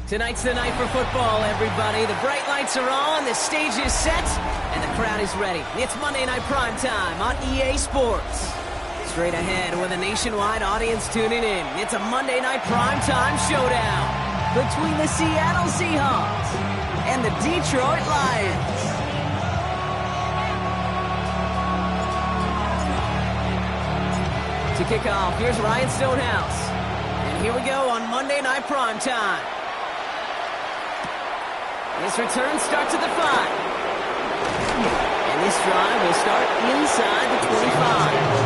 Tonight's the night for football, everybody. The bright lights are on, the stage is set, and the crowd is ready. It's Monday Night Primetime on EA Sports. Straight ahead with a nationwide audience tuning in, it's a Monday Night Primetime showdown between the Seattle Seahawks and the Detroit Lions. To kick off, here's Ryan Stonehouse. And here we go on Monday Night Primetime. This return starts at the 5. And this drive will start inside the 25.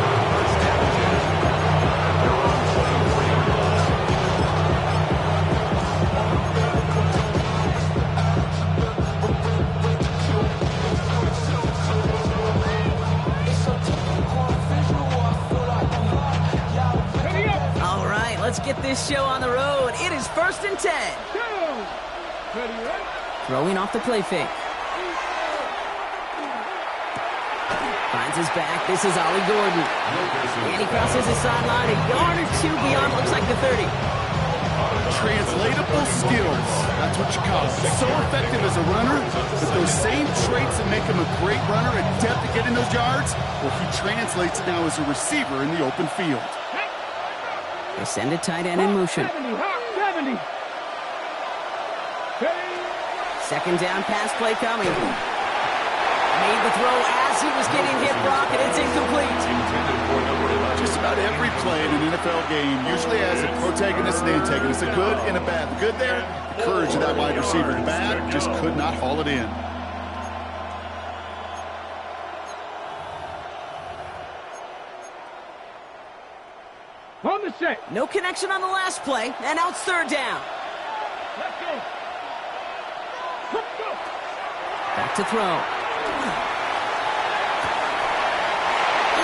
All right, let's get this show on the road. It is 1st and 10. Throwing off the play fake. Finds his back. This is Ollie Gordon. And he crosses the sideline a yard or two beyond, looks like the 30. Translatable skills. That's what you call it. So effective as a runner, but those same traits that make him a great runner, adept at getting those yards, well, he translates it now as a receiver in the open field. They send a tight end in motion. 70. Second down pass play coming. Made the throw as he was getting hit, Brock, and it's incomplete. Just about every play in an NFL game usually has a protagonist and antagonist, a good and a bad. The good there, the courage of that wide receiver. The bad, just could not haul it in. On the set. No connection on the last play, and now it's 3rd down. Let's go. Back to throw.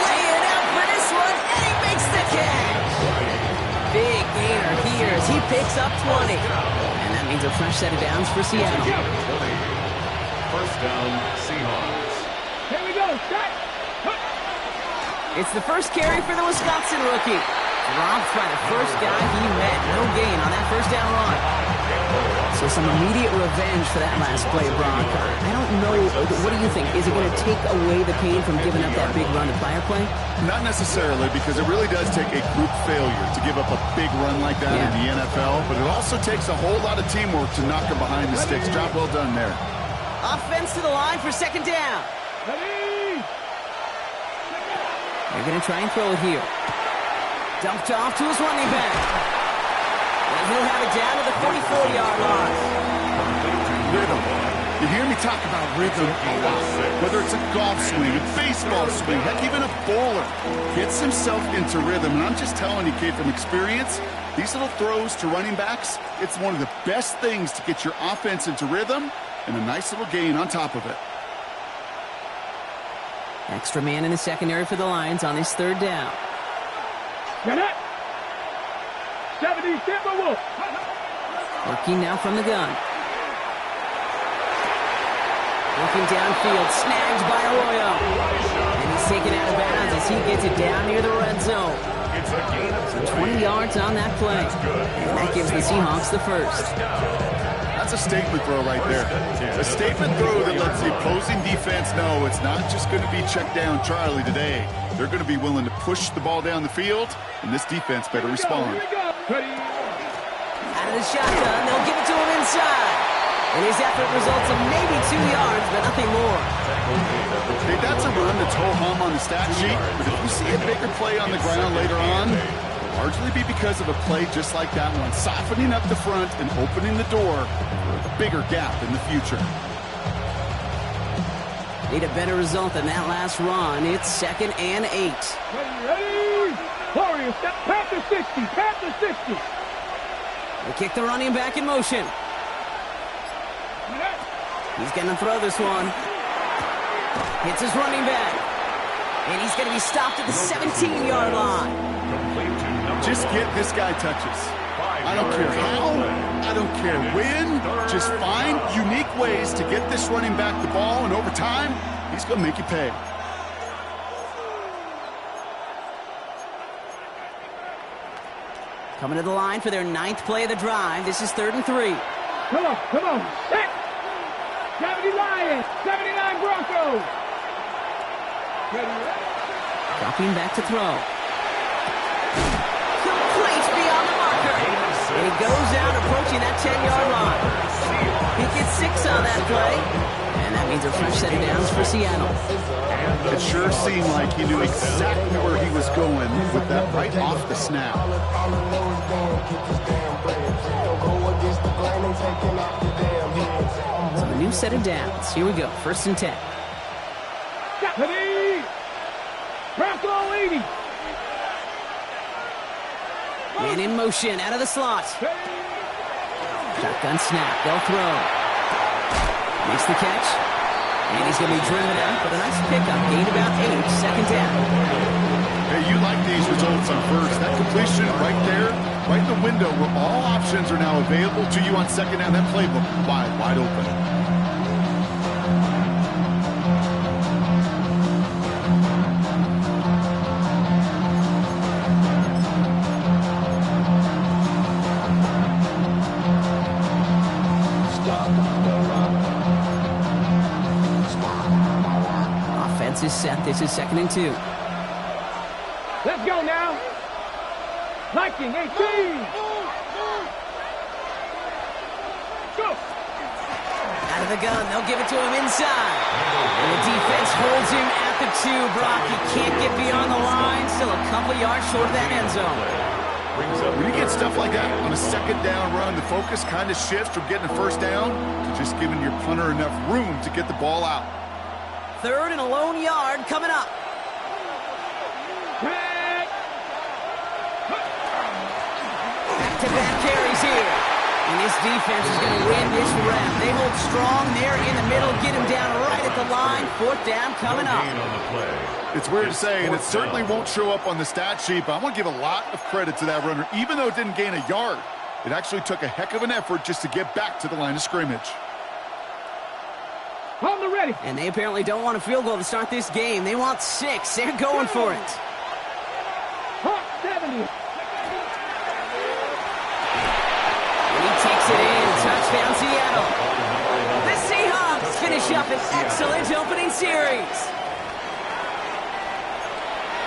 Lay it out for this one, and he makes the catch. Big gainer here as he picks up 20. And that means a fresh set of downs for Seattle. 1st down, Seahawks. Here we go, set. It's the first carry for the Wisconsin rookie. Dropped by the first guy he met. No gain on that 1st down run. So some immediate revenge for that last play, Brock. I don't know. What do you think? Is it going to take away the pain from giving up that big run to fire play? Not necessarily, because it really does take a group failure to give up a big run like that in the NFL. But it also takes a whole lot of teamwork to knock him behind the sticks. Job well done there. Offense to the line for 2nd down. Ready. They're going to try and throw it here. Dumped off to his running back. And he'll have it down to the 44-yard line. Rhythm. You hear me talk about rhythm a lot. Whether it's a golf swing, a baseball swing, heck, even a bowler gets himself into rhythm. And I'm just telling you, kid, from experience, these little throws to running backs, it's one of the best things to get your offense into rhythm and a nice little gain on top of it. Extra man in the secondary for the Lions on this 3rd down. Get it. 70, Timber Wolf. Working now from the gun. Looking downfield, snagged by Arroyo. And he's taken out of bounds as he gets it down near the red zone. So 20 yards on that play. And that gives the Seahawks the 1st. That's a statement throw right there. A statement throw that lets the opposing defense know it's not just going to be check down Charlie today. They're going to be willing to push the ball down the field, and this defense better respond. Out of the shotgun, they'll give it to him inside. And his effort results in maybe 2 yards, but nothing more. Hey, that's a run that's ho-hum on the stat sheet, but if you see a bigger play on the ground later on, it'll largely be because of a play just like that one, softening up the front and opening the door for a bigger gap in the future. Need a better result than that last run. It's 2nd and 8. Ready? Warriors, step Panther 60, Panther 60. They kick the running back in motion. He's going to throw this one. Hits his running back. And he's going to be stopped at the 17-yard line. Just get this guy touches. I don't care how, I don't care when. Just find unique ways to get this running back the ball, and over time, he's going to make you pay. Coming to the line for their 9th play of the drive. This is 3rd and 3. Come on. Set. 70 Lions, 79 Broncos. Ready? Dropping back to throw. Complete beyond the marker. And he goes out approaching that 10-yard line. He gets 6 on that play. And that means a fresh set of downs for Seattle. It sure seemed like he knew exactly where he was going with that right off the snap. So a new set of downs. Here we go. 1st and 10. Ready? Bronco 80. Man in motion out of the slot. Shotgun snap. They'll throw. Makes the catch. And he's going to be driven out, but a nice pickup. Gained about 8. 2nd down. Hey, you like these results on first. That completion right there, right in the window where all options are now available to you on 2nd down. That playbook wide open. Offense is set. This is 2nd and 2. Let's go now. Viking 18. Go. Out of the gun. They'll give it to him inside. And the defense holds him at the 2. Brock, he can't get beyond the line. Still a couple yards short of that end zone. When you get stuff like that on a 2nd down run, the focus kind of shifts from getting a 1st down to just giving your punter enough room to get the ball out. 3rd and a lone yard coming up. Back-to-back carries here. And this defense is going to win this round. They hold strong there in the middle, get him down right at the line. 4th down coming up. It's weird to say, and it certainly won't show up on the stat sheet, but I want to give a lot of credit to that runner. Even though it didn't gain a yard, it actually took a heck of an effort just to get back to the line of scrimmage. On the ready. And they apparently don't want a field goal to start this game. They want 6. They're going for it. Hawk 70. And he takes it in. Touchdown, Seattle. The Seahawks finish up an excellent opening series.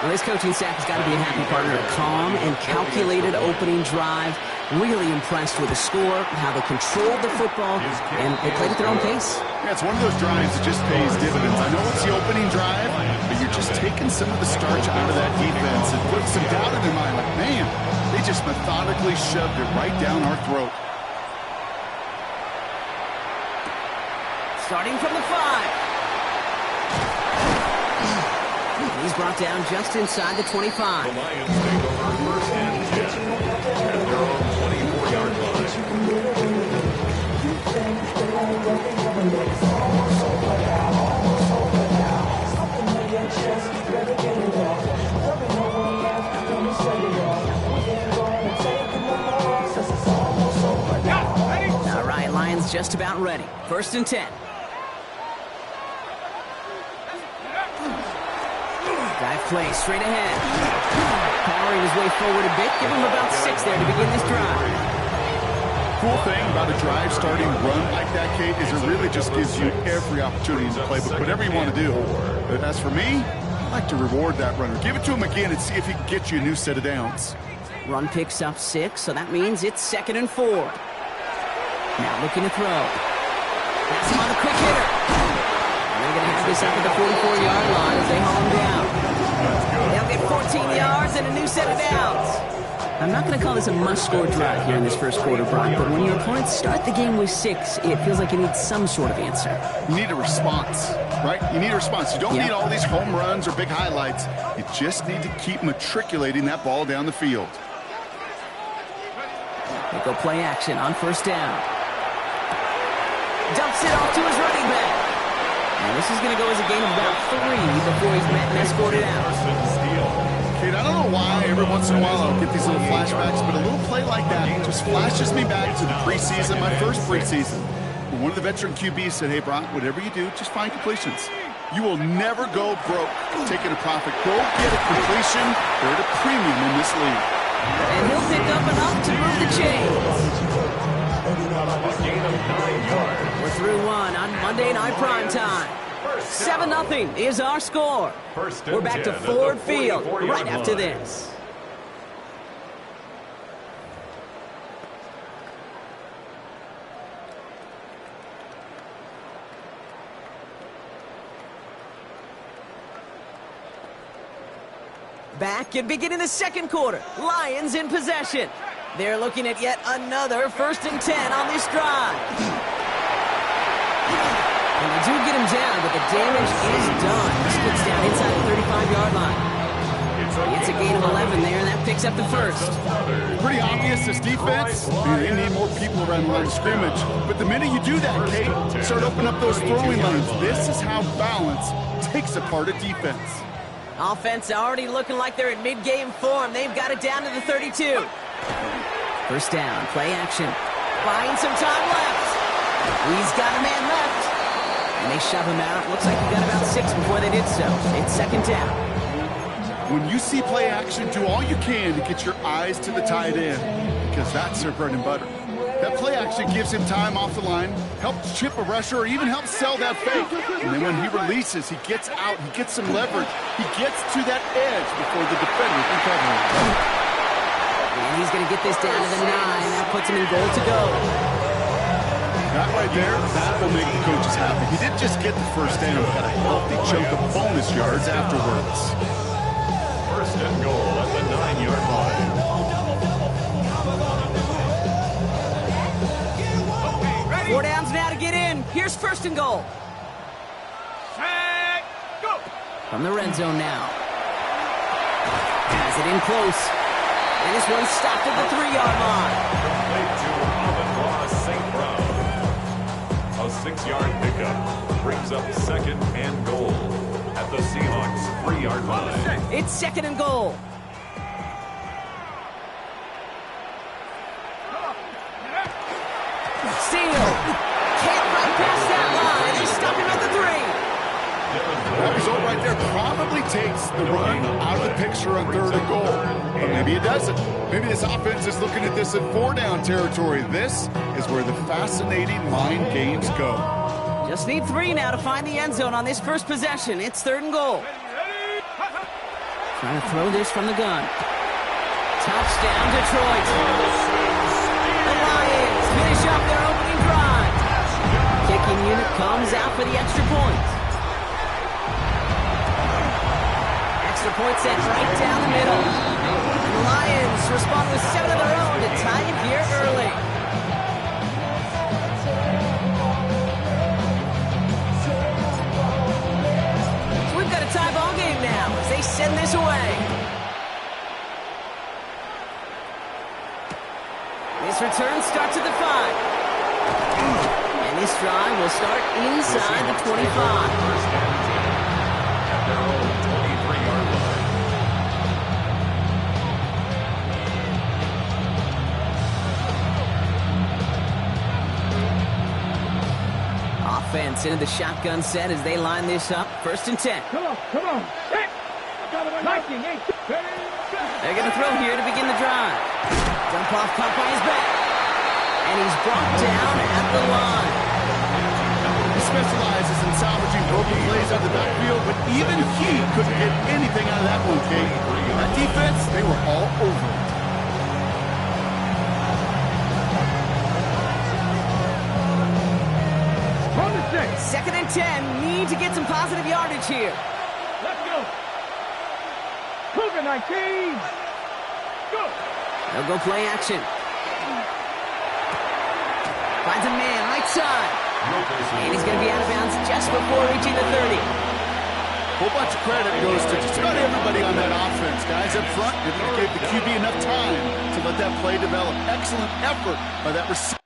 Well, this coaching staff has got to be a happy partner. A calm and calculated opening drive. Really impressed with the score, how they controlled the football, and they played at their own pace. Yeah, it's one of those drives that just pays dividends. I know it's the opening drive, but you're just taking some of the starch out of that defense and putting some doubt in their mind. Like, man, they just methodically shoved it right down our throat. Starting from the 5. He's brought down just inside the 25. The Lions take over 1st and 10 at their own 24-yard line. All right, Lions just about ready. 1st and 10. Dive play straight ahead. Powering his way forward a bit. Give him about 6 there to begin this drive. Cool thing about a drive starting run like that, Kate, is it really just gives you every opportunity in the playbook, whatever you want to do. But as for me, I like to reward that runner. Give it to him again and see if he can get you a new set of downs. Run picks up 6, so that means it's 2nd and 4. Now looking to throw. That's him on the quick hitter. And they're going to have this up at the 44-yard line as they haul him down. They'll get 14 yards and a new set of downs. I'm not going to call this a must-score drive here in this first quarter, Brock, but when your opponents start the game with 6, it feels like you need some sort of answer. You need a response, right? You need a response. You don't need all these home runs or big highlights. You just need to keep matriculating that ball down the field. They go play action on first down. Dumps it off to his running back. And this is going to go as a game of about 3 before he's met and escorted out. Kate, I don't know why every once in a while I'll get these little flashbacks, but a little play like that just flashes me back to the preseason, my first preseason. One of the veteran QBs said, hey, Brock, whatever you do, just find completions. You will never go broke taking a profit. Go get a completion. They're at a premium in this league. And he'll pick up enough to move the chains. A gain of 9 yards. We're through 1 on Monday Night Primetime. 7-0 is our score. We're back to Ford Field right after this. Back and beginning the second quarter. Lions in possession. They're looking at yet another 1st and 10 on this drive. And they do get him down, but the damage is done. He splits down inside the 35-yard line. It's a gain of 11 there, and that picks up the first. Pretty obvious, this defense, they need more people around the line of scrimmage. But the minute you do that, Kate, start opening up those throwing lanes. This is how balance takes apart a defense. Offense already looking like they're in mid-game form. They've got it down to the 32. First down, play action. Buying some time left. He's got a man left. And they shove him out. Looks like he got about 6 before they did so. It's second down. When you see play action, do all you can to get your eyes to the tight end, because that's their bread and butter. That play action gives him time off the line, helps chip a rusher, or even helps sell that fake. And then when he releases, he gets out, he gets some leverage. He gets to that edge before the defender can cover him. And he's going to get this down to the 9. That puts him in goal to go. That right there, that will make the coaches happy. He didn't just get the first down, he got a healthy chunk of bonus yards afterwards. 1st and goal at the 9-yard line. 4 downs now to get in. Here's 1st and goal. Set, go. From the red zone now. Has it in close. And this one's stopped at the 3-yard line. A 6-yard pickup brings up 2nd and goal at the Seahawks 3-yard line. It's 2nd and goal. Steele can't run past that line. They stop him at the 3. That result right there probably takes the run out of the picture on 3rd and goal. But maybe it doesn't. Maybe this offense is looking at this in 4-down territory. This is where the fascinating mind games go. Just need 3 now to find the end zone on this first possession. It's 3rd and goal. Trying to throw this from the gun. Touchdown, Detroit. The Lions finish up their opening drive. Kicking unit comes out for the extra point. Extra point set right down the middle. And the Lions respond with 7 of their own to tie it here early. So we've got a tie ball game now as they send this away. This return starts at the 5. And this drive will start inside the 25. Offense into the shotgun set as they line this up. 1st and 10. Come on, come on. Hey. They're going to throw here to begin the drive. Dump off caught by his back. And he's brought down at the line. He specializes in salvaging broken plays out of the backfield, but even he couldn't get anything out of that one, Kate. That defense, they were all over it. On the 6. 2nd and 10. Need to get some positive yardage here. Let's go. Cougar 19. Go. They'll go play action. Finds a man, right side. And he's going to be out of bounds just before reaching the 30. Whole bunch of credit goes to just about everybody on that offense. Guys up front, gave the QB enough time to let that play develop. Excellent effort by that receiver.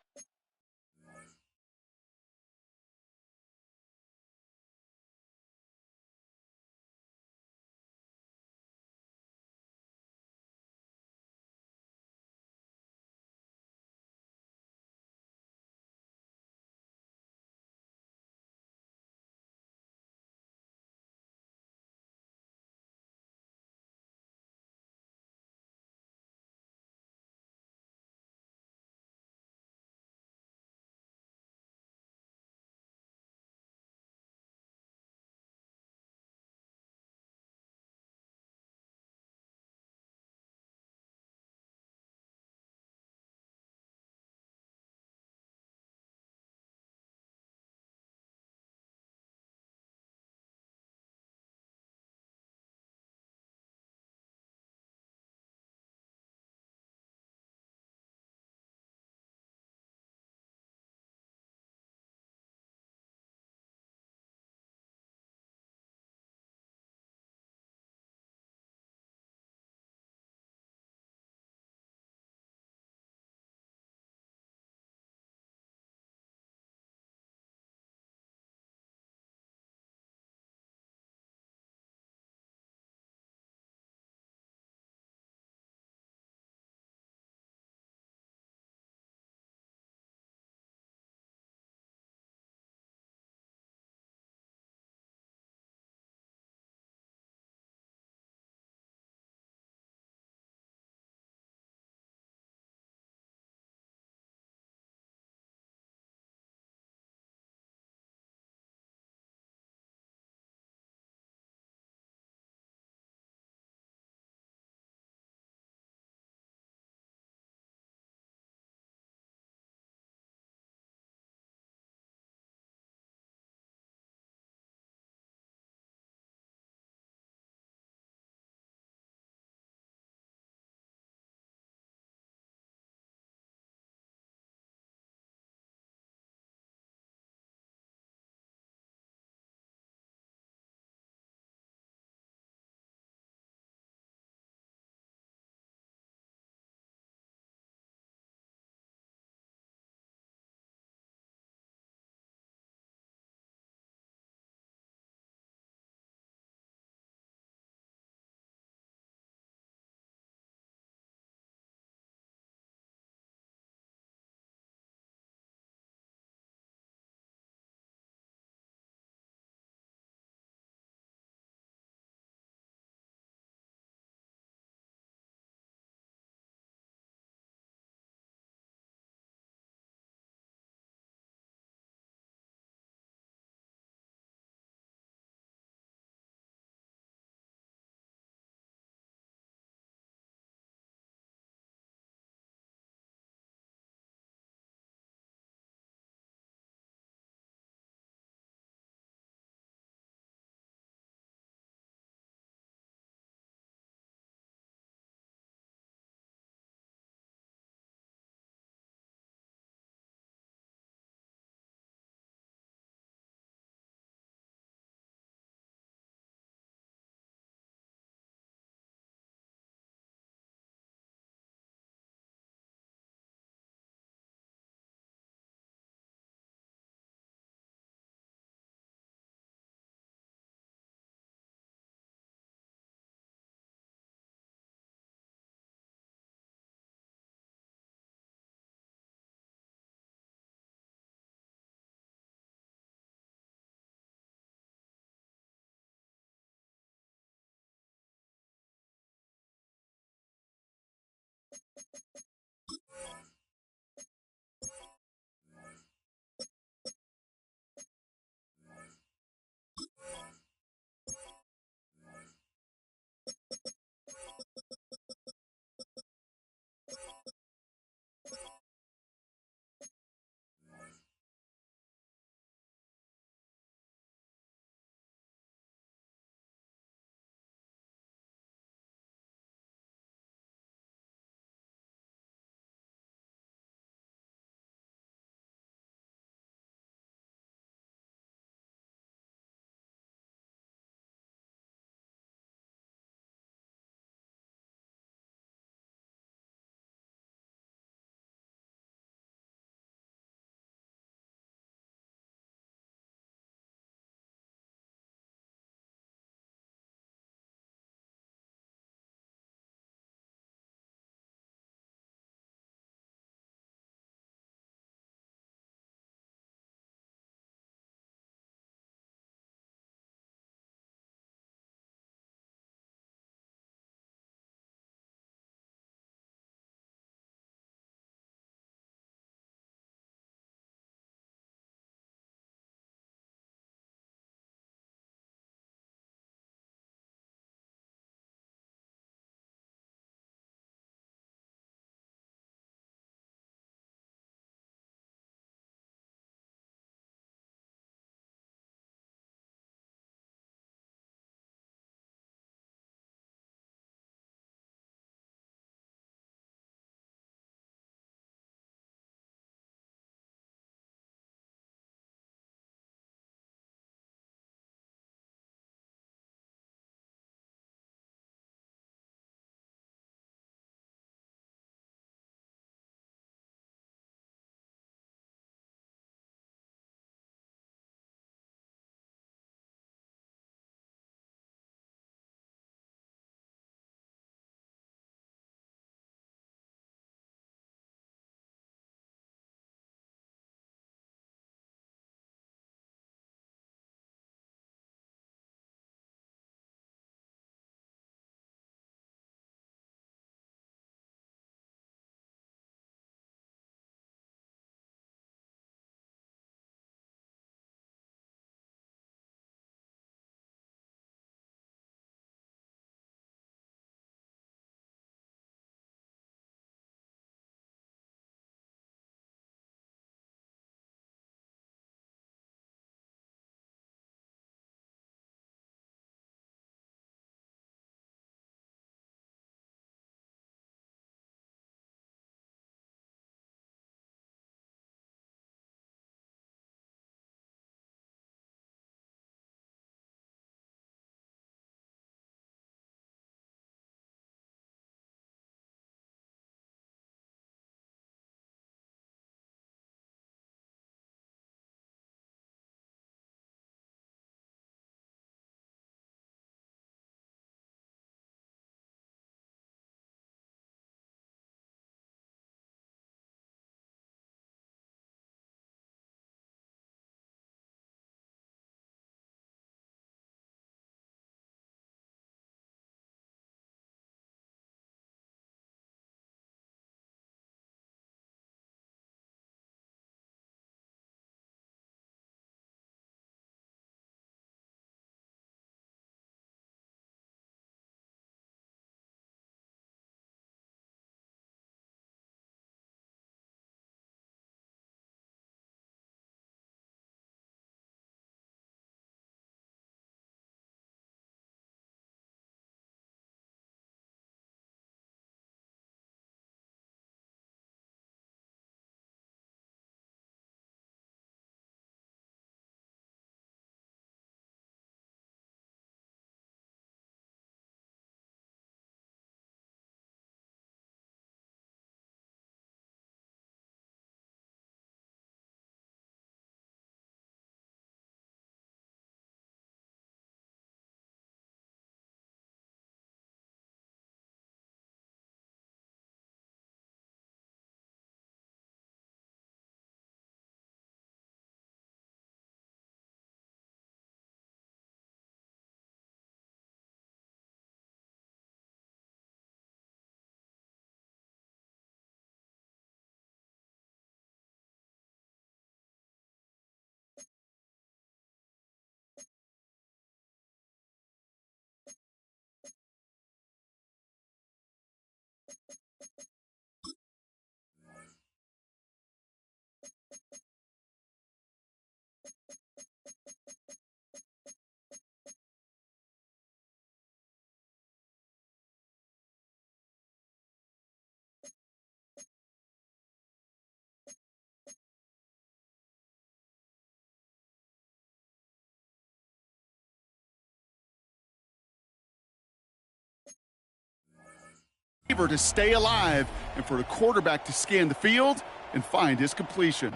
To stay alive and for the quarterback to scan the field and find his completion.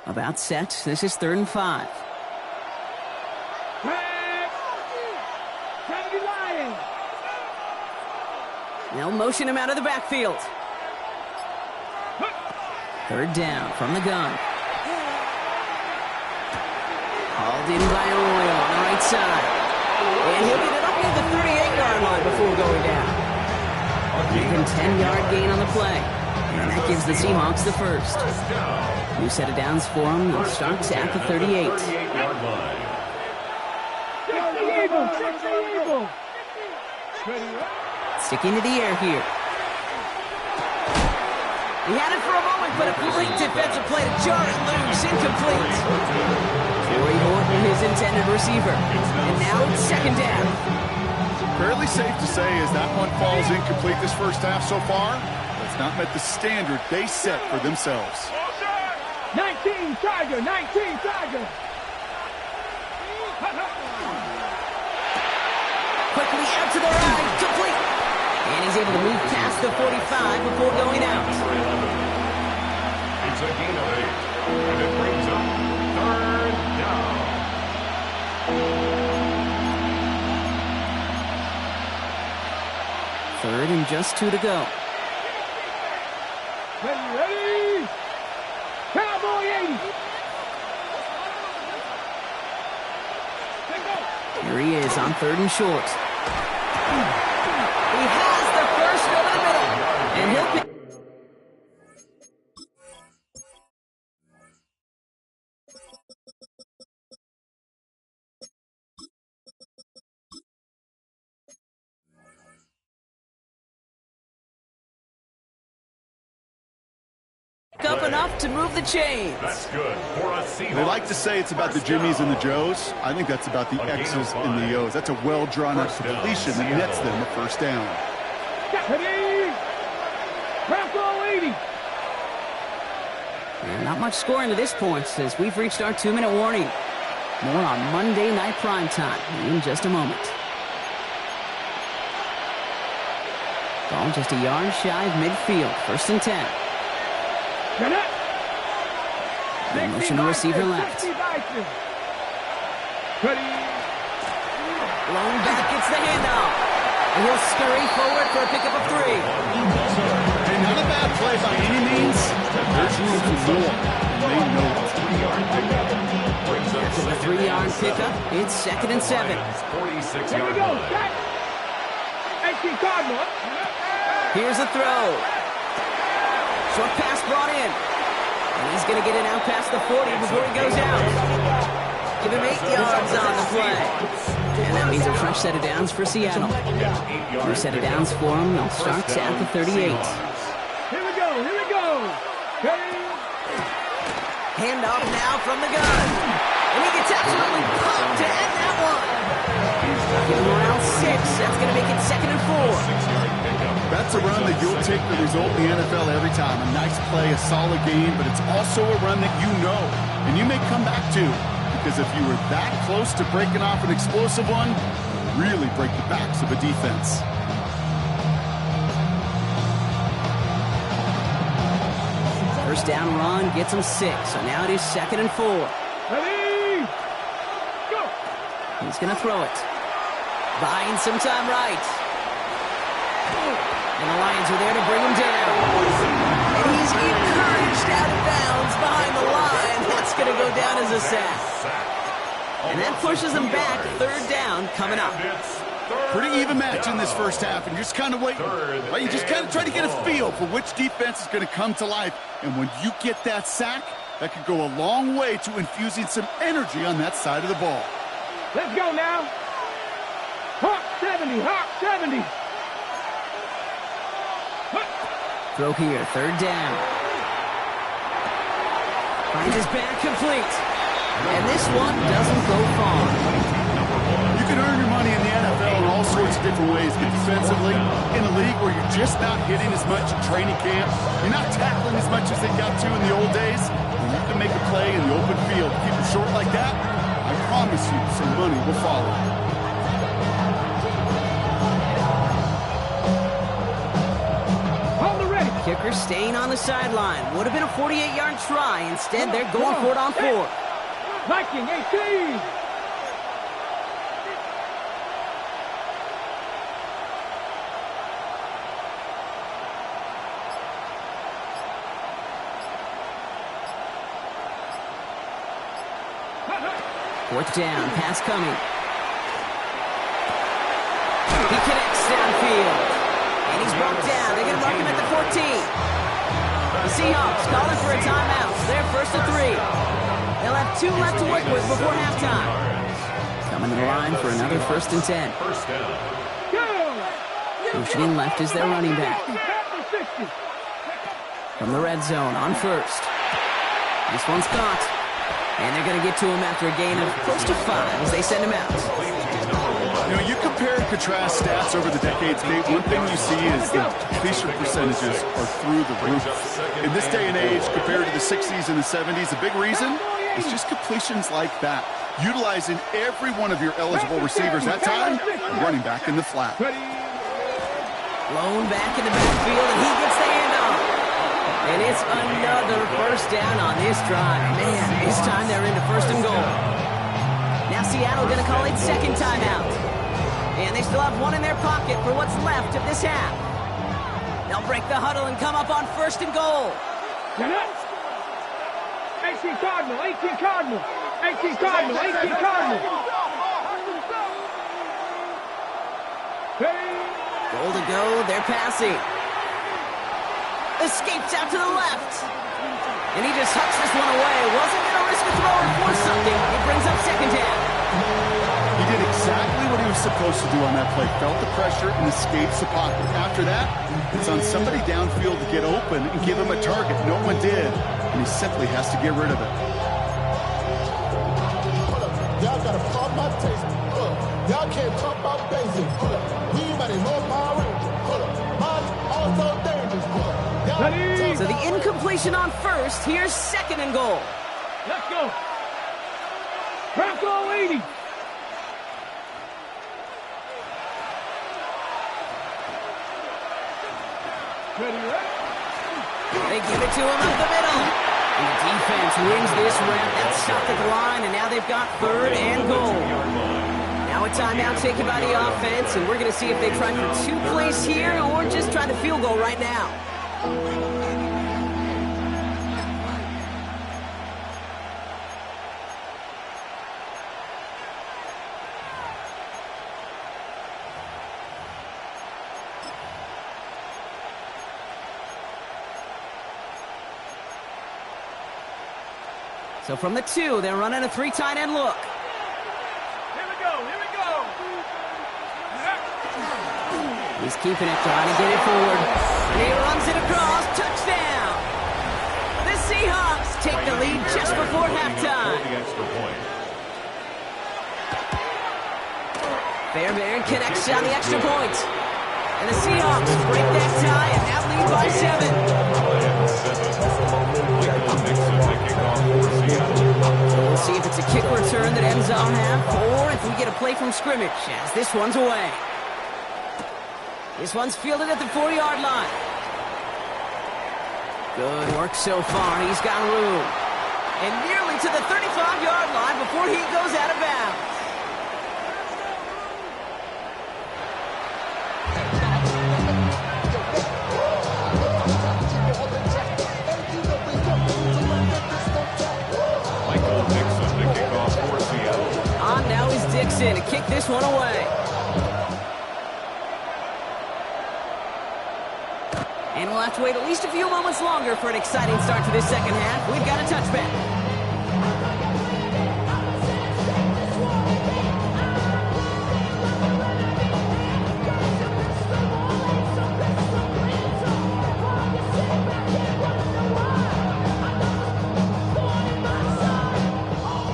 About set. This is 3rd and 5. They'll motion him out of the backfield. 3rd down from the gun. Hauled in by Oil on the right side. And he'll get it up near the 38-yard line before going down. Making 10-yard gain on the play. And that gives the Seahawks the first. New set of downs for him. He starts at the 38. Sticking to the air here. He had it for a moment, but a great defensive play to jar it loose. Incomplete. Corey Morton, his intended receiver. And now it's 2nd down. Fairly safe to say as that one falls incomplete this first half so far, that's not met the standard they set for themselves. 19 Tiger, 19 Tiger. Quickly out to the right, complete. And he's able to move past the 45 before going out. It's a gain of 8, and it brings up 3rd down. Third and just 2 to go. Ready? Cowboy 80. Here he is on 3rd and short. He has the first over the middle. And he'll pick. Up enough to move the chains. That's good for a Seahawks. They like to say it's about the Jimmies and the Joes. I think that's about the X's and the O's. That's a well-drawn-up completion that nets them a first down. And not much scoring to this point as we've reached our 2-minute warning. More on Monday Night Primetime in just a moment. Ball just a yard shy of midfield. 1st and 10. The motion to receiver left. Lone back gets the handoff. And he'll scurry forward for a pickup of 3. And not a bad play by any means. There's room for more. They know it. After the 3-yard pickup, it's 2nd and 7. 46-yard line. Here's a throw. Short pass brought in. And he's going to get it out past the 40 before he goes out. Give him 8 yards on the play. And that means a fresh set of downs for Seattle. New set of downs for him. They'll start at the 38. Here we go. Handoff now from the gun. And he gets absolutely pumped to end that one. Give him around 6. That's going to make it 2nd and 4. That's a run that you'll take the result in the NFL every time. A nice play, a solid game, but it's also a run that you know and you may come back to. Because if you were that close to breaking off an explosive one, you really break the backs of a defense. First down run gets him 6. So now it is 2nd and 4. Ready? Go. He's going to throw it. Buying some time right. And the Lions are there to bring him down. And he's encouraged out of bounds behind the line. That's going to go down as a sack. And that pushes him back. 3rd down coming up. Pretty even match in this first half, and you're just kind of waiting. Right? You just kind of try to get a feel for which defense is going to come to life. And when you get that sack, that could go a long way to infusing some energy on that side of the ball. Let's go now. Hawk 70, Hawk 70. Throw here, 3rd down. Finds his back complete. And this one doesn't go far. You can earn your money in the NFL in all sorts of different ways, but defensively, in a league where you're just not hitting as much in training camp, you're not tackling as much as they got to in the old days, and you can make a play in the open field. Keep it short like that, I promise you some money will follow. kicker staying on the sideline. Would have been a 48-yard try. Instead, they're going for it on 4. Viking 18. Fourth down, pass coming. He connects downfield. And he's brought down. They're going to mark him at the 14. The Seahawks calling for a timeout. They're first and 3. They'll have 2 left to work with before halftime. Coming to the line for another first and 10. Pushing left is their running back. From the red zone on first. This one's caught. And they're going to get to him after a gain of close to 5 as they send him out. You know, you compare and contrast stats over the decades, Kate. One thing you see is the completion percentages are through the roof. In this day and age, compared to the 60s and the 70s, a big reason is just completions like that. Utilizing every one of your eligible receivers that time, running back in the flat. Blown back in the backfield, and he gets the handoff. And it's another first down on this drive. Man, this time they're into first and goal. Now Seattle going to call it second timeout. And they still have 1 in their pocket for what's left of this half. They'll break the huddle and come up on first and goal. 18 Cardinal, 18 Cardinal, 18 Cardinal, 18 Cardinal. Goal to go, they're passing. Escapes out to the left. And he just hucks this one away. Wasn't going to risk a throw and force something. It brings up second down. He did exactly what he was supposed to do on that play. Felt the pressure and escapes the pocket. After that, it's on somebody downfield to get open and give him a target. No one did, and he simply has to get rid of it. Y'all got to pump my taste. Y'all can't talk about basic. We mighty low power. Mine also dangerous. So the incompletion on first. Here's second and goal. Let's go. Bronco 80. They give it to him up the middle. And the defense wins this round. That's stopped at the line, and now they've got third and goal. Now a timeout taken by the offense, and we're going to see if they try for 2 plays here or just try the field goal right now. So from the 2, they're running a 3 tight end look. Here we go, here we go. He's keeping it, trying to get it forward. And he runs it across, touchdown! The Seahawks take the lead just before halftime. Fairbairn connects on the extra point. And the Seahawks break that tie and now lead by 7. We'll see if it's a kick return that ends on half, or if we get a play from scrimmage, as this one's away. This one's fielded at the 4-yard line. Good work so far. He's got room. And nearly to the 35-yard line before he goes out of bounds. On now is Dixon to kick this one away. And we'll have to wait at least a few moments longer for an exciting start to this second half. We've got a touchback.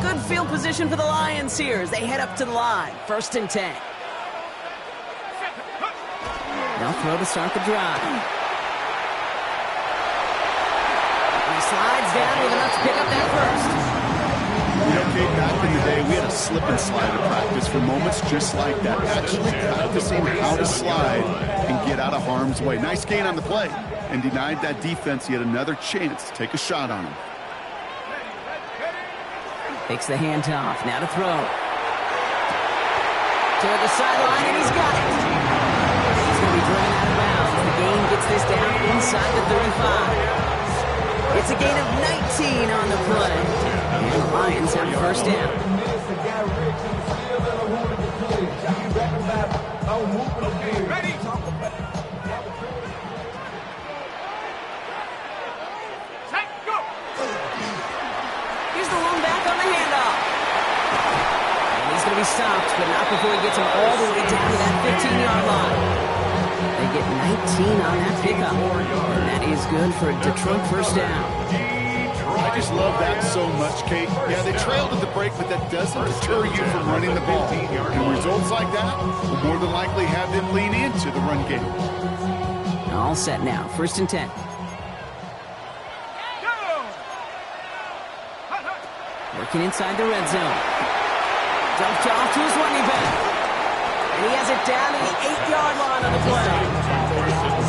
Good field position for the Lions here as they head up to the line. First and 10. They'll throw to start the drive. Slides down with enough to pick up that first. You know, Kate, back in the day, we had a slip and slide at practice for moments just like that. Actually practicing how to slide and get out of harm's way. Nice gain on the play, and denied that defense yet another chance to take a shot on him. Takes the handoff. Now to throw. Toward the sideline, and he's got it. He's going to be driven out of bounds. The gain gets this down inside the 35. It's a gain of 19 on the play. And the Lions have first down. Ready? Set, go! Here's the one back on the handoff. And he's going to be stopped, but not before he gets him all the way down to that 15-yard line. They get 19 on that pickup. And that is good for a Detroit first down. I just love that so much, Kate. Yeah, they trailed at the break, but that doesn't deter you from running the ball. And results like that will more than likely have them lean into the run game. All set now. First and 10. Working inside the red zone. Dumped off to his running back. And he has it down to the 8-yard line on the play.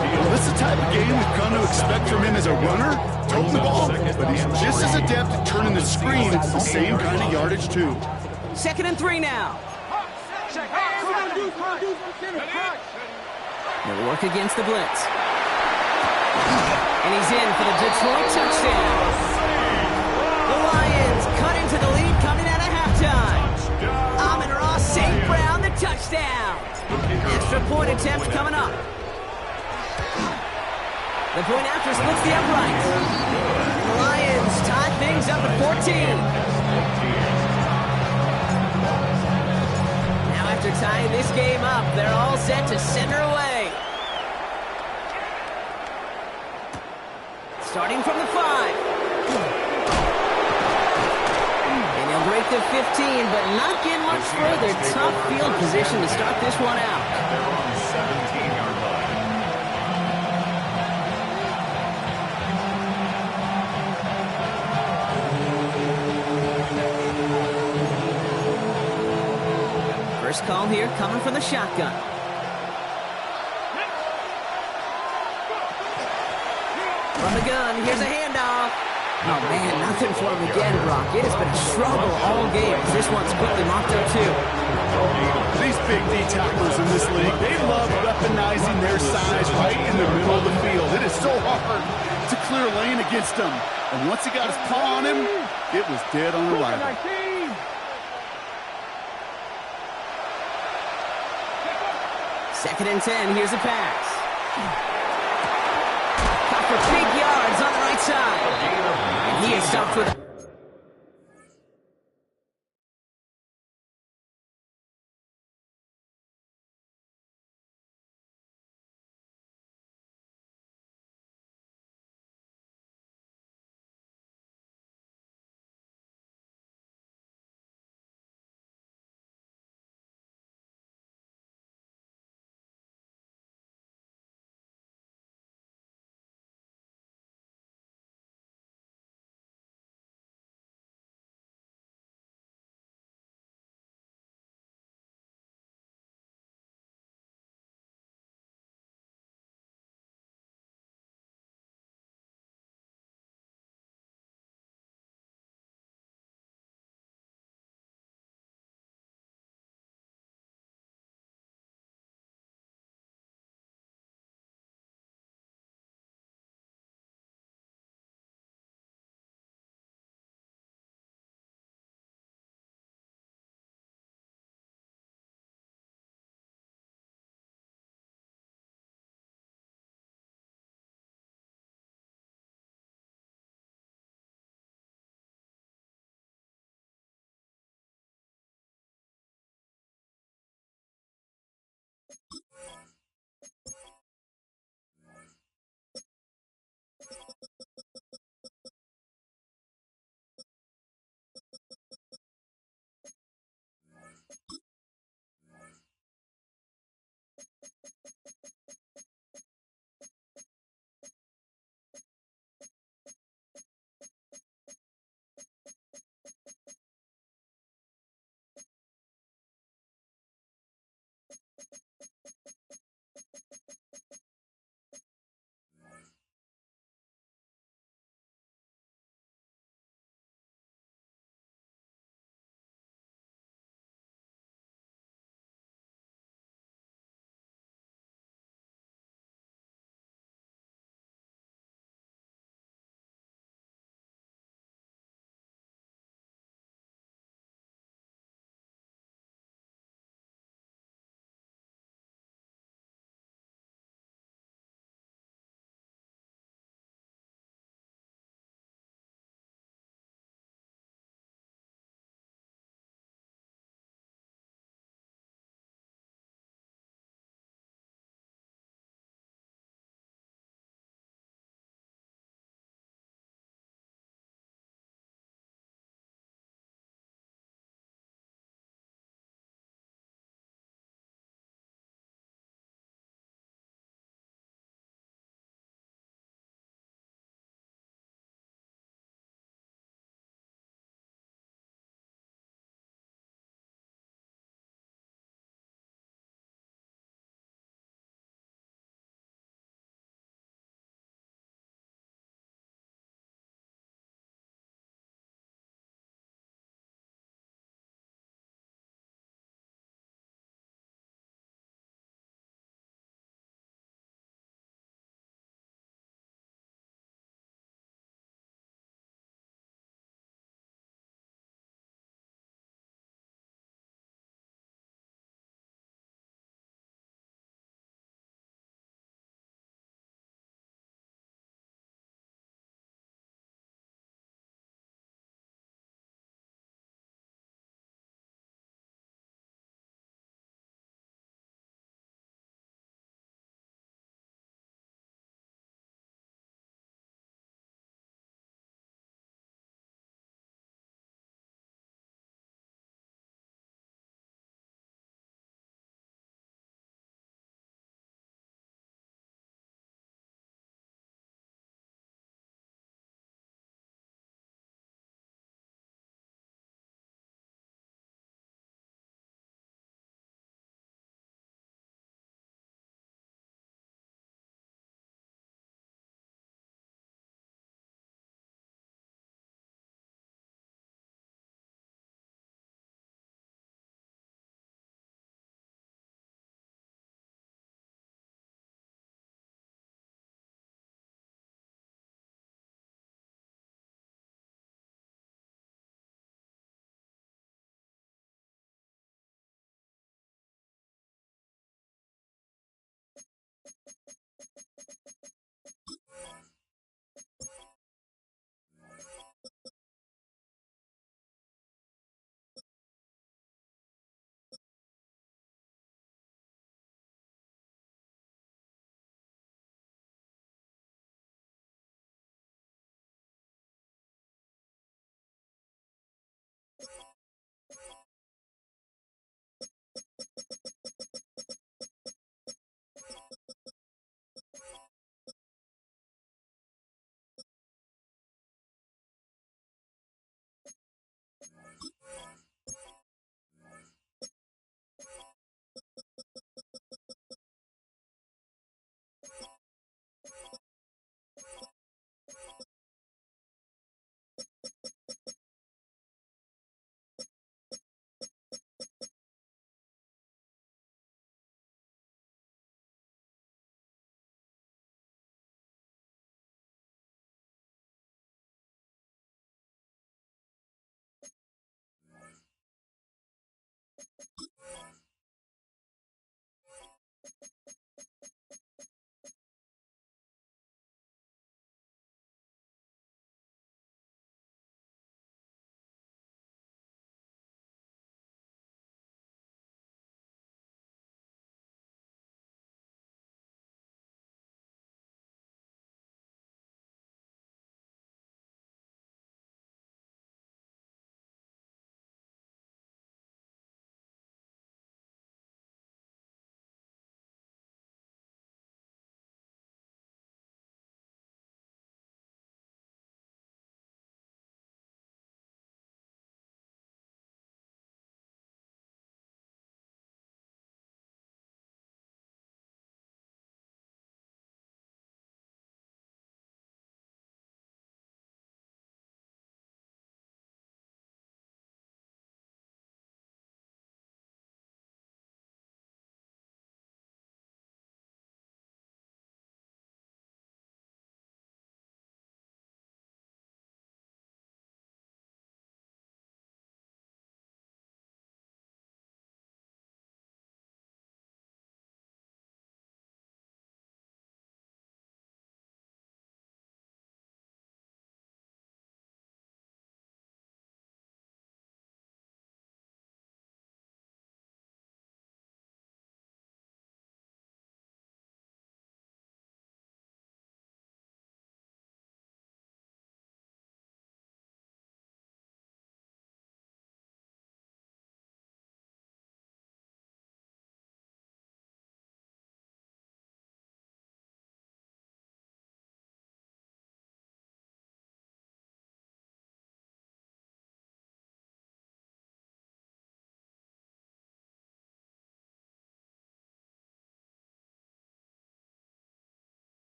Well, this is the type of game we've come to expect from him as a runner, throwing the ball, but he's just as adept at turning the screen. It's the same kind of yardage, too. 2nd and 3 now. They'll work against the blitz. And he's in for the Detroit touchdown. The Lions cut into the lead coming out of halftime. Amon-Ra St. Brown, the touchdown. Extra point attempt coming up. The point after splits the uprights. The Lions tie things up at 14. Now after tying this game up, they're all set to send her away. Starting from the 5. And they'll break the 15, but not get much further. Tough field position to start this one out. They're on 17-yard line. First call here coming from the shotgun. From the gun, here's a handoff. Oh, man, nothing for him again, Brock. It has been a struggle all game. This one's quickly mopped up, too. These big D tacklers in this league, they love weaponizing their size right in the middle of the field. It is so hard to clear lane against them. And once he got his paw on him, it was dead on arrival. 2nd and 10, here's a pass. Caught for big yards on the right side. And he is stopped with a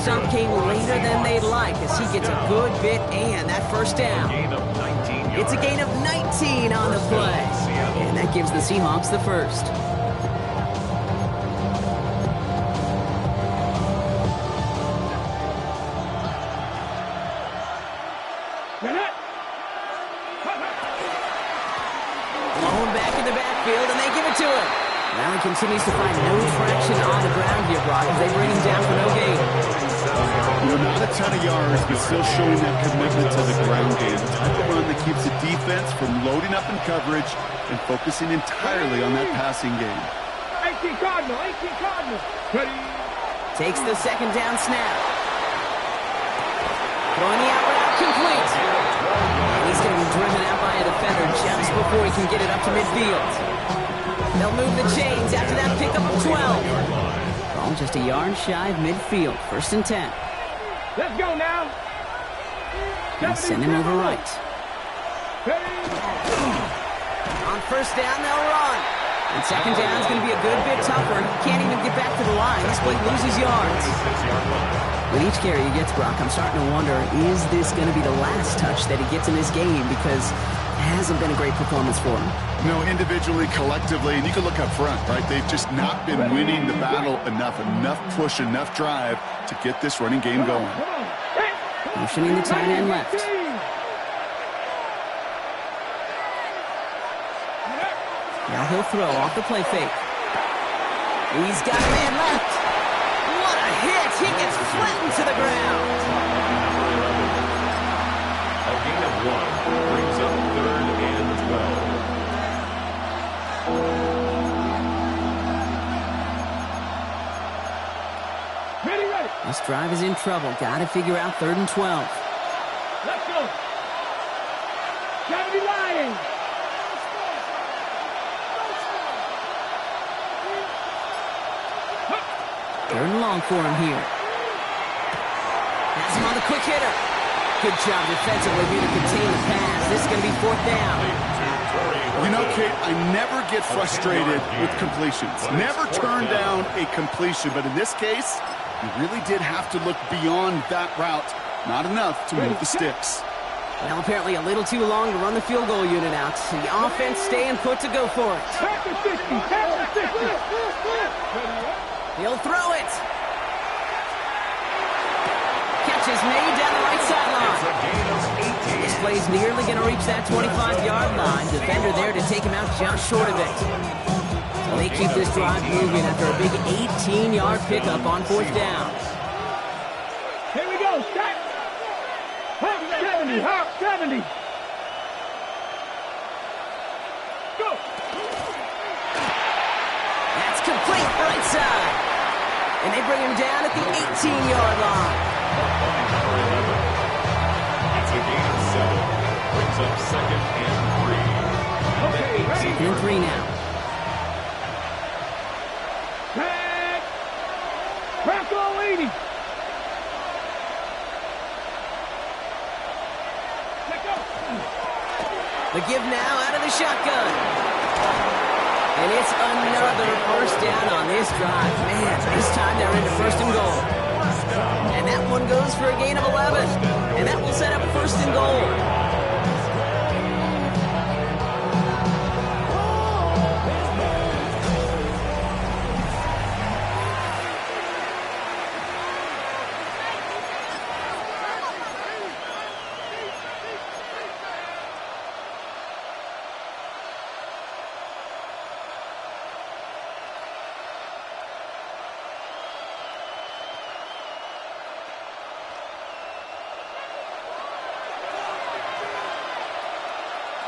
stunt came later than they'd like as he gets a good bit and that first down. Gain of 19 yards. It's a gain of 19 on the play. And that gives the Seahawks the first. Blown back in the backfield, and they give it to him. Now he continues to find no traction on the ground here, Brock, as they bring him down for no gain. Not a ton of yards, but still showing that commitment to the ground game. The type of run that keeps the defense from loading up in coverage and focusing entirely on that passing game. 18 Cardinal. Ready. Takes the second down snap. Throwing the out route complete. And he's going to be driven out by a defender just before he can get it up to midfield. They'll move the chains after that pickup of 12. Ball just a yard shy of midfield. 1st and 10. Let's go now. And send him over right. Ready. On 1st down, they'll run. And 2nd down is going to be a good bit tougher. He can't even get back to the line. This play loses yards. With each carry he gets, Brock, I'm starting to wonder, is this going to be the last touch that he gets in this game? Because it hasn't been a great performance for him. No, individually, collectively, and you can look up front, right? They've just not been winning the battle enough push, enough drive to get this running game going. Motioning the tight end left. Now he'll throw off the play fake. He's got a man left. What a hit! He gets flattened to the ground. A gain of 1 brings up 3rd and 12. Ready. This drive is in trouble. Got to figure out 3rd and 12. Let's go. Gotta be lying. Third and long for him here. Has him on the quick hitter. Good job defensively here to contain the pass. This is going to be 4th down. You know, Kate, I never get frustrated with completions. Never turn down a completion, but in this case, you really did have to look beyond that route. Not enough to move the sticks. Well, apparently a little too long to run the field goal unit out. The offense staying put to go for it. Pass the 60. He'll throw it. Catch is made down the right sideline. This play's nearly going to reach that 25-yard line. Defender there to take him out just short of it. So they keep this drive moving after a big 18-yard pickup on 4th down. Here we go. Stop. Hop 70. Go. That's complete right side. And they bring him down at the 18-yard line. It's a gain of 7. Brings up 2nd and 3. Okay, ready. 2nd and 3 now. Back on 80. The give now out of the shotgun. And it's another 1st down on this drive. Man, this time they're into 1st and goal. And that one goes for a gain of 11. And that will set up 1st and goal.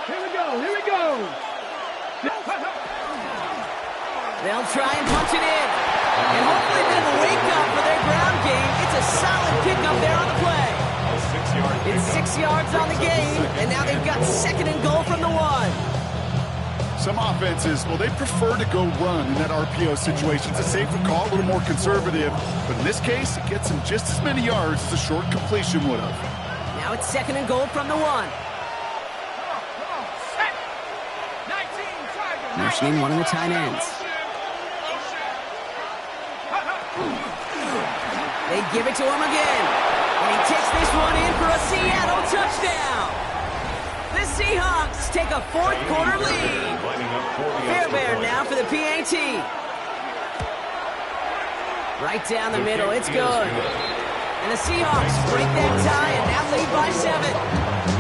Here we go. They'll try and punch it in. And hopefully a bit of a wake-up for their ground game. It's a solid pickup there on the play. A 6-yard It's 6 yards on the game, and now they've got 2nd and goal from the 1. Some offenses, well, they prefer to go run in that RPO situation. It's a safer call, a little more conservative. But in this case, it gets them just as many yards as a short completion would have. Now it's 2nd and goal from the 1. Motioning one of the tight ends. They They give it to him again. And he takes this one in for a Seattle touchdown. The Seahawks take a fourth quarter lead. Fairbairn now for the PAT. Right down the middle, it's good. And the Seahawks break that tie and now lead by 7.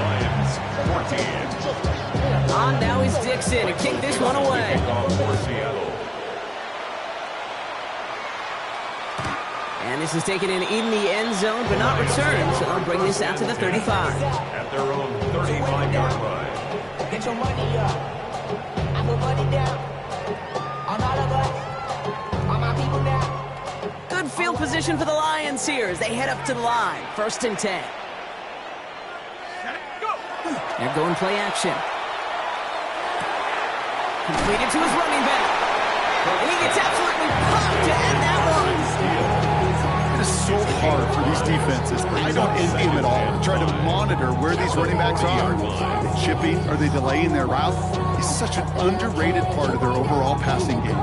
Lions 14. On now is Dixon to kick this one away. And this is taken in the end zone, but not returned, so they'll bring this out to the 35. At their own 35-yard line. Get your money up. I put money down. On all of us. On my people now. Good field position for the Lions here as they head up to the line. 1st and 10. They're going play action. Completed to his running back. And he gets absolutely pumped to end that one. It is so hard for these defenses. I don't envy them at all. Try to monitor where these running backs are. Are they chipping? Are they delaying their route? It's such an underrated part of their overall passing game.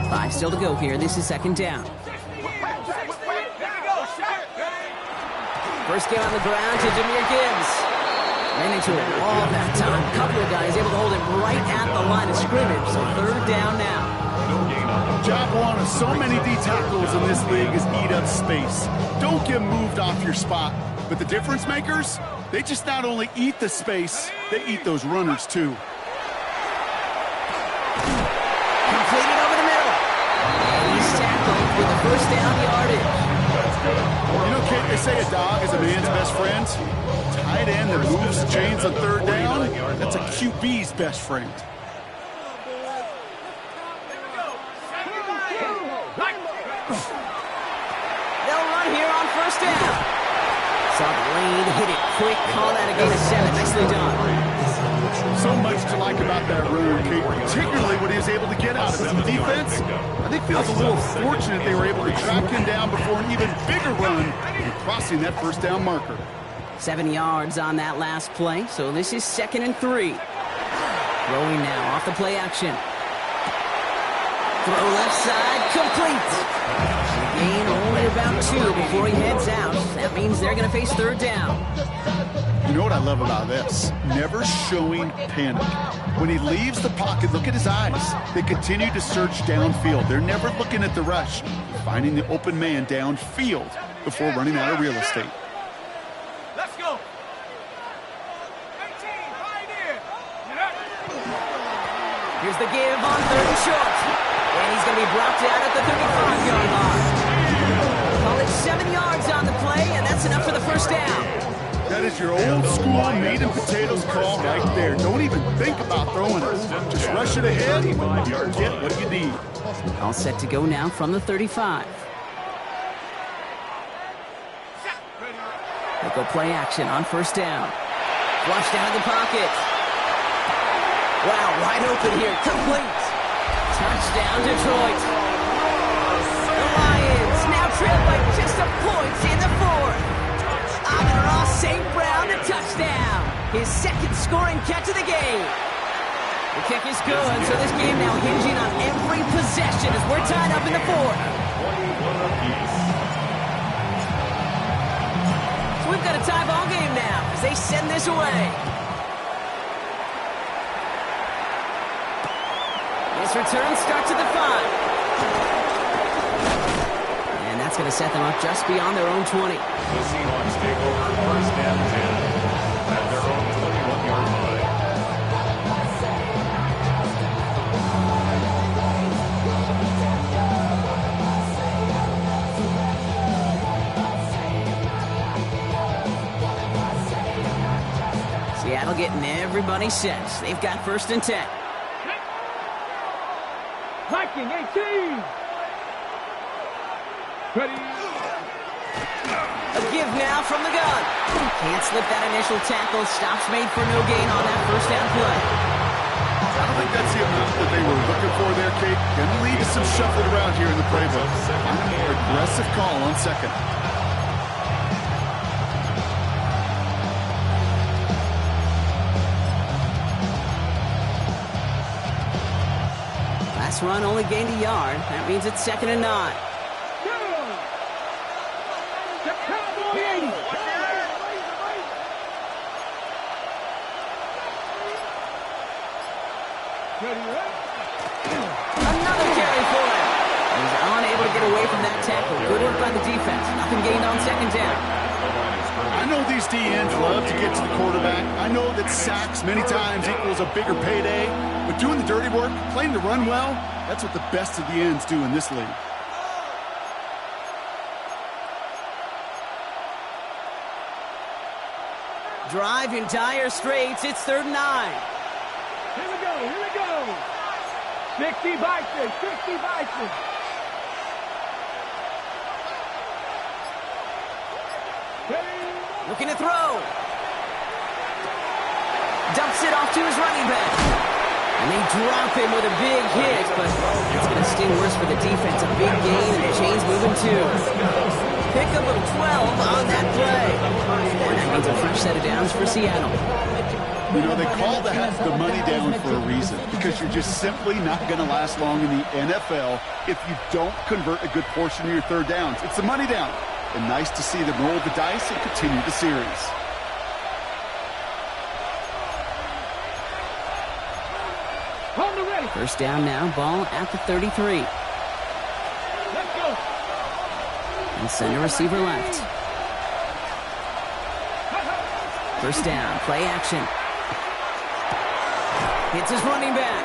5 still to go here. This is 2nd down. First game on the ground to Jahmyr Gibbs. Ran into a wall that time. Couple of guys able to hold him right at the line of scrimmage. So 3rd down now. Job one of so many D tackles in this league is eat up space. Don't get moved off your spot. But the difference makers, they just not only eat the space, they eat those runners too. Completed over the middle. And he's tackled for the 1st down yardage. You know, Kate, they say a dog is a man's best friend. Tight end that moves the chains on 3rd down, that's a QB's best friend. They'll run here on 1st down. Saw the lane, hit it quick, call that a gain of 7. Nicely done. So much to like about that run, Kate, particularly what he was able to get out of it. The defense, I think, feels a little fortunate they were able to track him down before an even bigger run and crossing that 1st down marker. 7 yards on that last play, so this is 2nd and 3. Throwing now off the play action. Throw left side, complete. Gain only about 2 before he heads out. That means they're going to face 3rd down. You know what I love about this? Never showing panic. When he leaves the pocket, look at his eyes. They continue to search downfield. They're never looking at the rush. Finding the open man downfield before running out of real estate. Let's go. 18, right here. Here's the give on 3rd and short. And he's going to be brought down at the 35-yard line. Call it 7 yards on the play, and that's enough for the 1st down. That is your old school meat and potatoes call right there. Don't even think about throwing it. Just rush it ahead and get what you need. All set to go now from the 35. They go play action on 1st down. Flushed out of the pocket. Wow, wide open here. Complete. Touchdown, Detroit. The Lions now trail by just a point in the 4th. Amon-Ra St. Brown, the touchdown. His 2nd scoring catch of the game. The kick is good, so this game now hinging on every possession as we're tied up in the 4th. So we've got a tie ball game now as they send this away. This return starts at the 5. And that's going to set them up just beyond their own 20. The Seahawks take over 1st and 10 at their own 21-yard line. Seattle getting everybody set. They've got 1st and 10. Hiking 18. Ready. A give now from the gun. Can't slip that initial tackle. Stops made for no gain on that 1st down play. I don't think that's the amount that they were looking for there, Kate. Going to lead to some shuffling around here in the playbook. I'm a more aggressive call on 2nd. This run only gained a yard. That means it's 2nd and 9. Another carry for him. He's unable to get away from that tackle. Good work by the defense. Nothing gained on 2nd down. I know these DNs love to get to the quarterback. I know that sacks many times equals a bigger payday. But doing the dirty work, playing to run well, that's what the best of the ends do in this league. Drive in dire straits. It's 3rd and 9. Here we go, here we go. 60 Bison, 60 Bison. Looking to throw. Dumps it off to his running back. And they drop him with a big hit, but it's going to sting worse for the defense. A big gain, and the chain's moving too. Pick up of 12 on that play. And that means a fresh set of downs for Seattle. You know, they call that the money down for a reason, because you're just simply not going to last long in the NFL if you don't convert a good portion of your 3rd downs. It's the money down. And nice to see them roll the dice and continue the series. Hold the ready. 1st down now, ball at the 33. Let's go. And center receiver left. 1st down, play action. Hits his running back.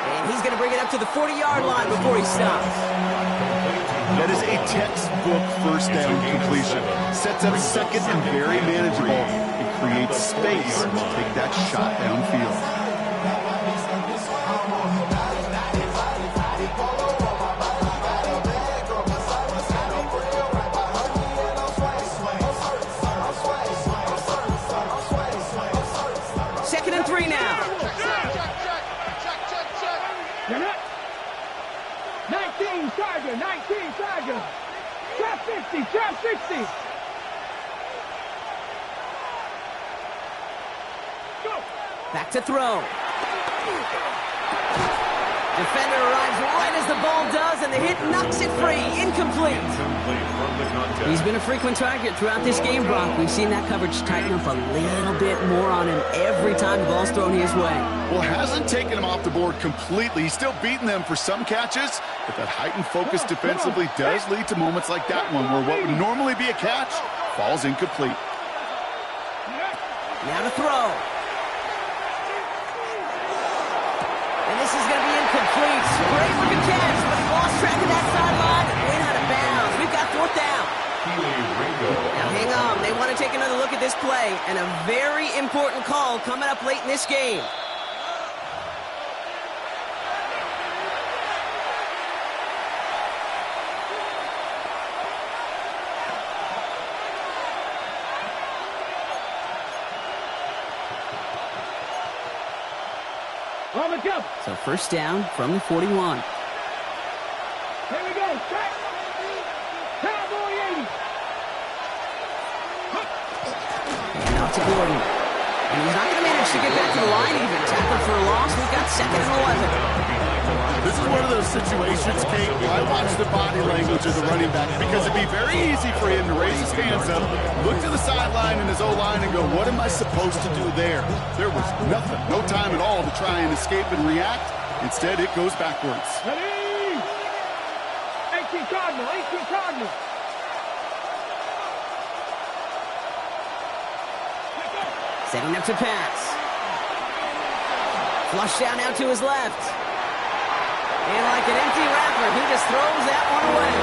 And he's going to bring it up to the 40-yard line before he stops. That is a textbook 1st down completion. Sets up 2nd and very manageable. It creates space to take that shot downfield. Second and 3 now. 19 Tiger, 19 Tiger. Trap 60, trap 60. Go. Back to throw. Defender arrives right as the ball does, and the hit knocks it free. Incomplete. He's been a frequent target throughout this game, Brock. We've seen that coverage tighten up a little bit more on him every time the ball's thrown his way. Well, hasn't taken him off the board completely. He's still beating them for some catches, but that heightened focus defensively does lead to moments like that one, where what would normally be a catch falls incomplete. Now to throw. And this is going to be incomplete. Great looking catch, but he lost track of that sideline and went out of bounds. We've got 4th down. Now hang on. They want to take another look at this play, and a very important call coming up late in this game. On the jump. So 1st down from the 41. Here we go. Track. Cowboy 80. And out to Gordon. And he's not going to manage to get back to the line even. Tackled for a loss. We've got 2nd and 11. This is one of those situations, Kate, where I watch the body language of the running back, because it'd be very easy for him to raise his hands up, look to the sideline in his O-line and go, what am I supposed to do there? There was nothing, no time at all to try and escape and react. Instead, it goes backwards. Ready? 18 Cardinal, 18 Cardinal. Setting up to pass. Flush down now to his left. And like an empty wrapper, he just throws that one away.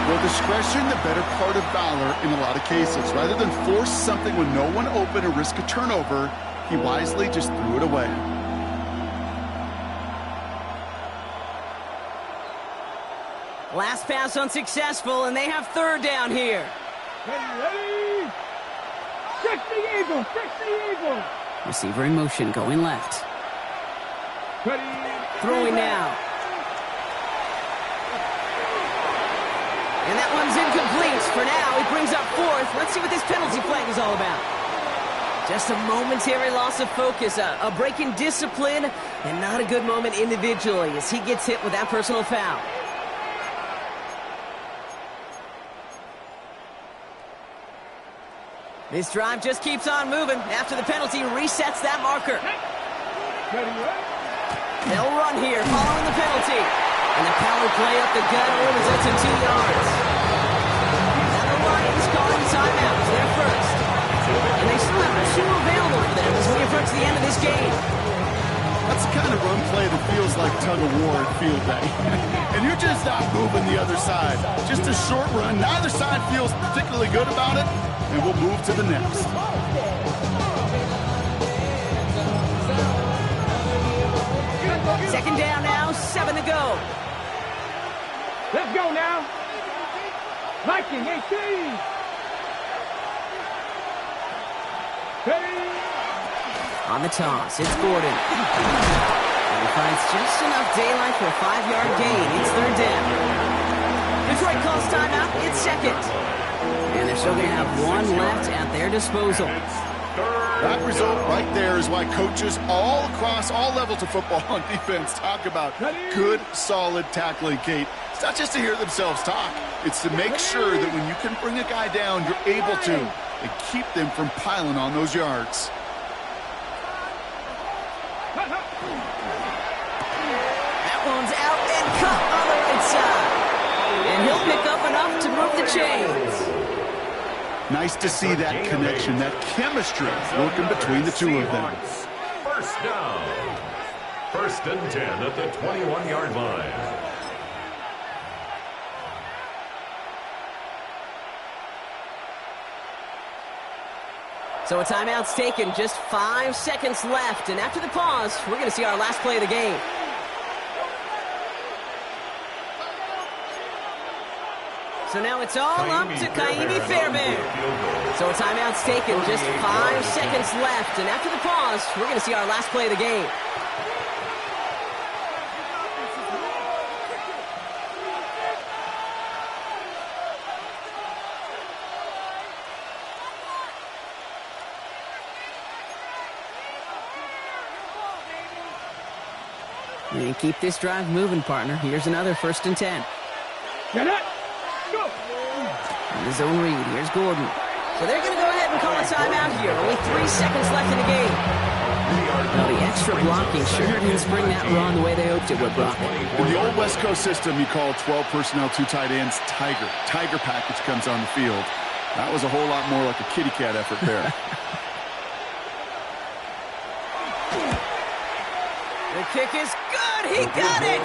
Well, discretion, the better part of valor in a lot of cases. Rather than force something when no one open or risk a turnover, he wisely just threw it away. Last pass unsuccessful, and they have 3rd down here. Ready? 60 Eagles, 60 Eagles. Receiver in motion, going left. Ready? Throwing now. And that one's incomplete. For now, it brings up 4th. Let's see what this penalty flag is all about. Just a momentary loss of focus, a break in discipline, and not a good moment individually as he gets hit with that personal foul. This drive just keeps on moving. After the penalty, resets that marker. They'll run here following the penalty. And the power play up the gut only results in 2 yards. Now the Lions calling timeouts. They're first. And they still have 2 available for them as we approach the end of this game. That's the kind of run play that feels like tug-of-war at field day. And you're just not moving the other side. Just a short run. Neither side feels particularly good about it. And we'll move to the next. Second down now, 7 to go. Let's go now. Viking 18. Hey. On the toss, it's Gordon. And he finds just enough daylight for a 5-yard gain. It's third down. Detroit calls timeout. It's second. And they're still going to have 1 left at their disposal. That result right there is why coaches all across all levels of football and defense talk about good, solid tackling, Kate. It's not just to hear themselves talk. It's to make sure that when you can bring a guy down, you're able to, and keep them from piling on those yards. That one's out and cut on the right side. And he'll pick up enough to move the chains. Nice to see that connection, that chemistry working between the two of them. First down. 1st and 10 at the 21-yard line. So a timeout's taken, just 5 seconds left. And after the pause, we're going to see our last play of the game. So now it's all up to Kaimi Fairbairn. So a timeout's taken, just 5 seconds left. And after the pause, we're going to see our last play of the game. And keep this drive moving, partner. Here's another 1st and 10. Get it. Go. And the zone read. Here's Gordon. So they're going to go ahead and call a timeout here. Only 3 seconds left in the game. Now the extra blocking sure didn't spring that run the way they hoped it would, Brock. In the old West Coast system, you call 12 personnel, 2 tight ends, Tiger. Tiger package comes on the field. That was a whole lot more like a kitty cat effort there. The kick is good. He got it.